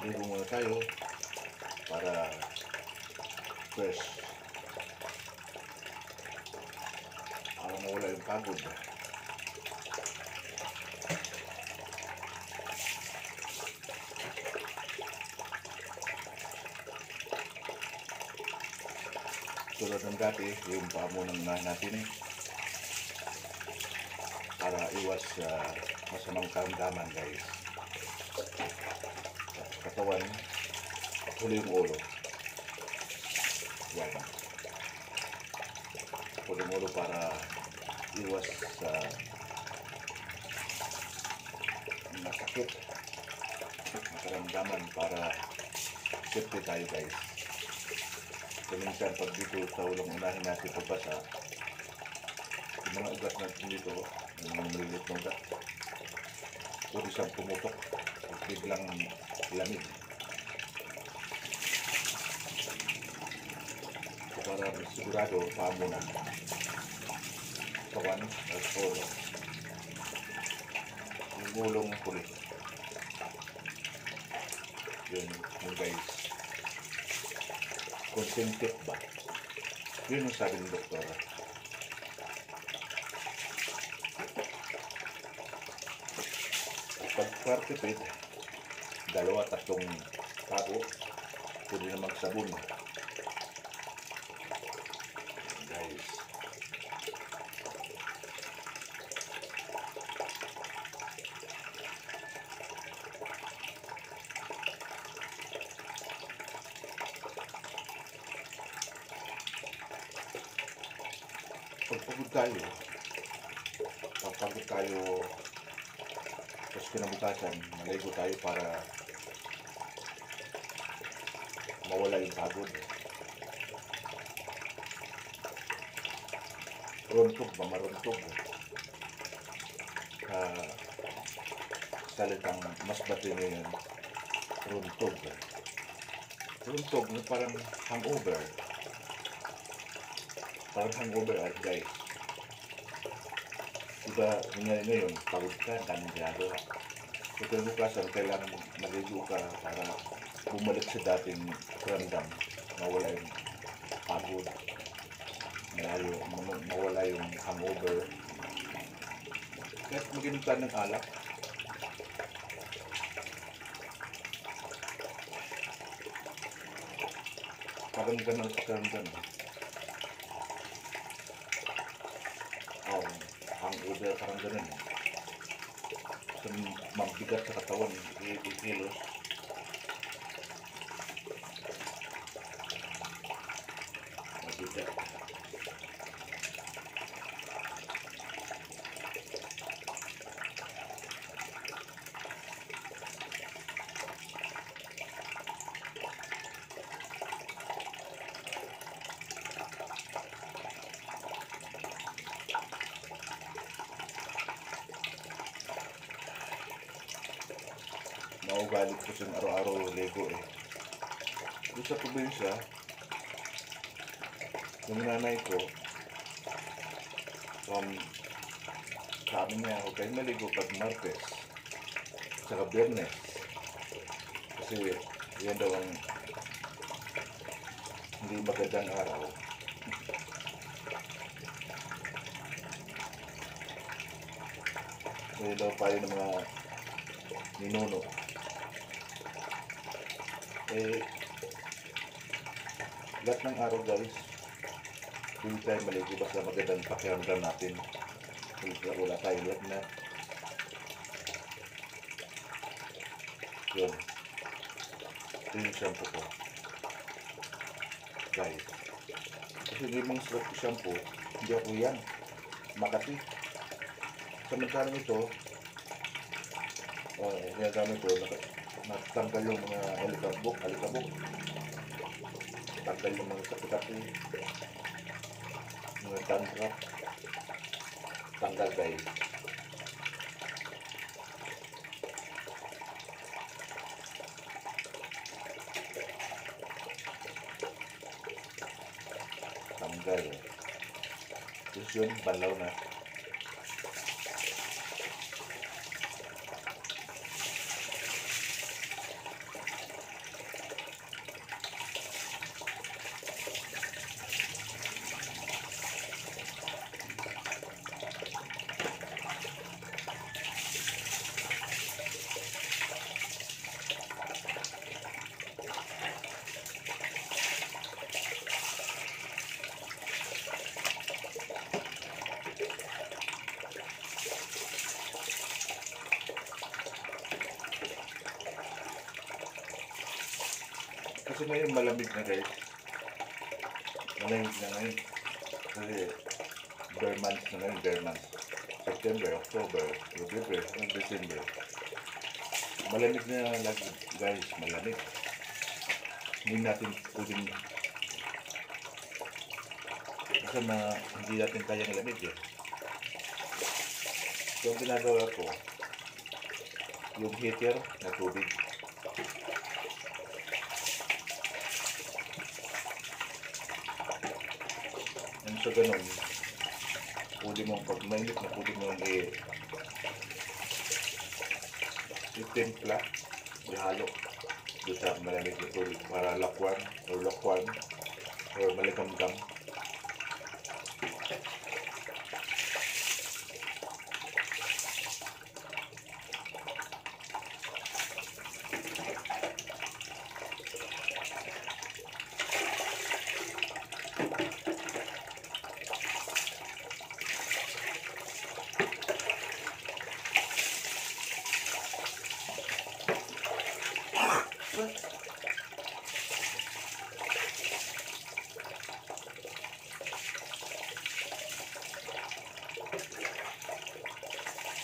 ligo muna tayo para fresh. Para mawala yung pagod. Tulad ng dati, yung pamo ng unahin natin para iwas masamang karamdaman guys. Katawan, huli yung ulo. Yan. Huli yung ulo para iwas masakit. Karamdaman para safety tayo guys. So minsan pag dito sa ulong unahin natin pagbasa, yung mga ugat natin dito, yung mga maliliit na ugat, pwede siyang pumutok at biglang lamig. So para sigurado, paa muna. Kawan at ulo. Yung ulong huli. Yun guys. Concentric ba? Yun ang sabi ng doktora. Pag quartipid, 2-3 tago, pwede na magsabon. Guys. Pagpagod tayo, tapos kinabukasan, maligo tayo para mawala yung pagod. Runtog ba? Maruntog. Salitang mas batino yun. Runtog. Runtog na parang hangover. Parang hangover guys. Diba, nangyari ngayon, pagod ka, daming ginagawa. So, kinabukasan, kailangan maligo ka para bumalik sa dating ramdam. Mawala yung pagod. Mawala yung hangover. Kahit mag-inom ka ng alak. Parang ganun sa karamdam. Hangover, parang ganun. So, magbigat sa katawan, 80 kilos. Magbigat. Naugalit ko siyang araw-araw ligo eh. Doon sa probinsya, yung nanay ko, sabi niya, huwag kayong maligo pag Martes, saka Biyernes. Kasi yan daw ang hindi magandang araw. Yan daw pa yun ng mga ninuno. Lahat ng araw guys, hindi tayo maligo basta magandang pakiramdam natin. Wala tayo lagnat. Yun. Ito yung shampoo ko. Guys. Kasi hindi mong sarap yung shampoo, hindi ako yan. Makati. Samantalang ito, ginagamit ko, natanggal yung mga alikabok. Tanggal yung mga sakit-sakit, mga dandruff. Tanggal guys. Tanggal. Terus yun, banlaw na. Kasi ngayon malamig na guys. Malamig na ngayon. Kasi bare months na ngayon, bare months. September, October, November, December. Malamig na lagi guys, malamig. Hindi natin pwedeng kasi hindi natin kayang lamig eh. So, ang ginagawa ko, yung heater na tubig. And so, ganun, pwede mong pag mainit na pwede mong i-timpla, ihalo doon sa malamig na tubig para lakwan or maligamgam.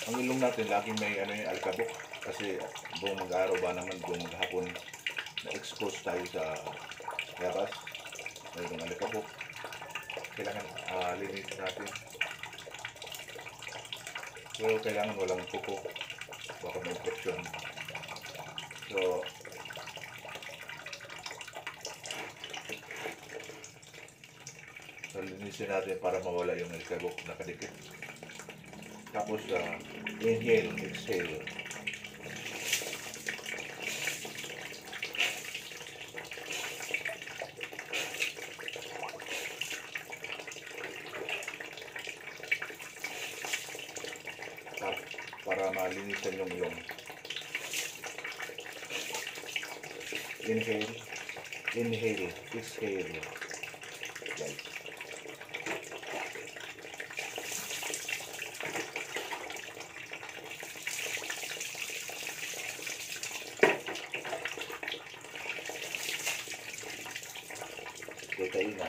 Ang ilong natin laging may alikabok kasi buong mag-araw ba naman buong maghapon na-expose tayo sa labas. Mayroong alikabok. Kailangan linisin natin. Pero kailangan walang kuko. Baka may infection. So linisin natin para mawala yung alikabok na kadikit. Tapos inhale, exhale. Para malinisan yung ilong. Inhale, inhale, exhale. Guys. Kain na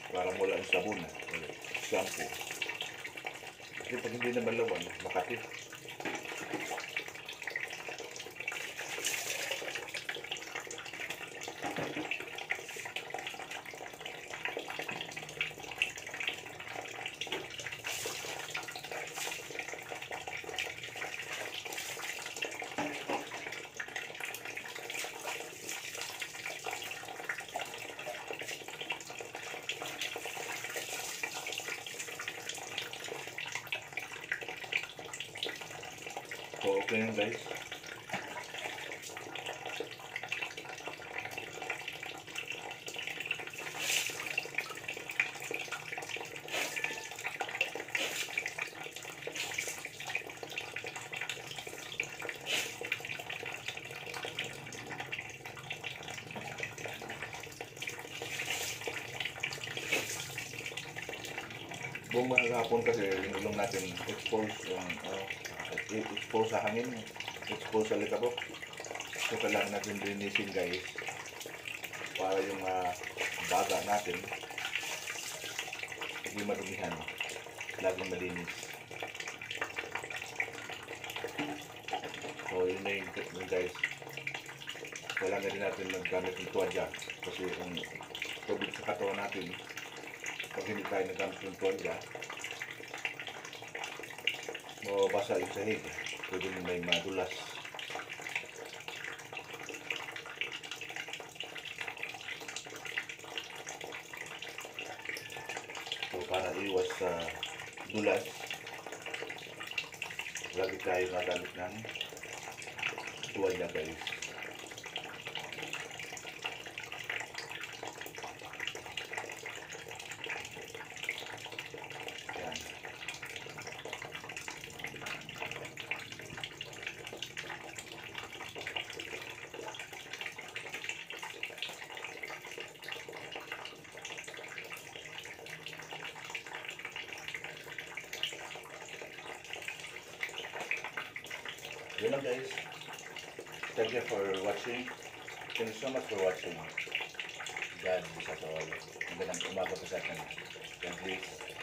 para mula ang sabon shampoo kasi pag hindi naman lawan makati. So, okay na guys. Buong maghapon kasi yung ilong natin exposed sa hangin, exposed sa likabok. So kailangan natin linisin guys para yung baga natin hindi madumihan, laging malinis. So yun na yung guys, kailangan din natin maggamit ng tuwadya kasi ang tubig sa katawan natin pag hindi tayo nagamit ng tuwadya mabasa yung sahig, pwede may madulas. So para iwas sa dulas, lagi tayo nagamit ng tuwalya guys. Yan. Yun lang guys. Thank you for watching. Thank you so much for watching. God bless us all. Magandang umaga po sa atin. God bless.